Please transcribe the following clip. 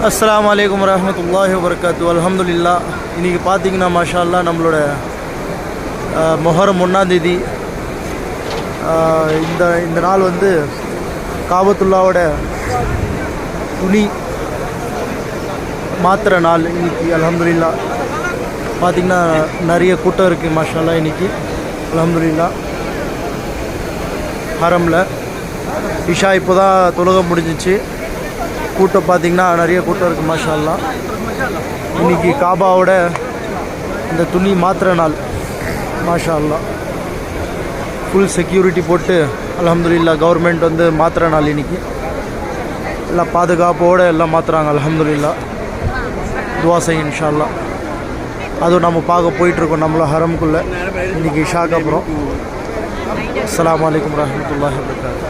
அஸ்ஸலாமு அலைக்கும் வரஹ்மத்துல்லாஹி வபரகாத்துஹு. அல்ஹம்துலில்லாஹ். இன்றைக்கி பார்த்திங்கன்னா மாஷா அல்லாஹ் நம்மளோட முஹர்ரம் 1ஆம் தேதி இந்த நாள் வந்து காபத்துல்லாவோட துணி மாத்திர நாள் இன்றைக்கி. அல்ஹம்துலில்லாஹ் பார்த்திங்கன்னா நிறைய கூட்டம் இருக்குது மாஷா அல்லாஹ் இன்றைக்கி. அல்ஹம்துலில்லாஹ் ஹரமில் இஷா இப்போ தான் தொழுகை முடிஞ்சிச்சு. கூட்டம் பார்த்திங்கன்னா நிறைய கூட்டம் இருக்குது மாஷா அல்லாஹ். இன்றைக்கி காபாவோட இந்த துணி மாத்திர நாள் மாஷா அல்லாஹ். ஃபுல் செக்யூரிட்டி போட்டு அல்ஹம்துலில்லாஹ் கவர்மெண்ட் வந்து மாத்திர நாள் இன்றைக்கி. எல்லாம் பாதுகாப்போடு எல்லாம் மாற்றுறாங்க அல்ஹம்துலில்லாஹ். துவா செய்யும் இன்ஷா அல்லாஹ். அதுவும் நம்ம பார்க்க போயிட்டுருக்கோம் நம்மள ஹரம்குள்ளே இன்றைக்கி இஷாக்கு அப்புறம். அஸ்ஸலாமு அலைக்கும் வரஹ்மத்துல்லாஹி வபரகாத்துஹு.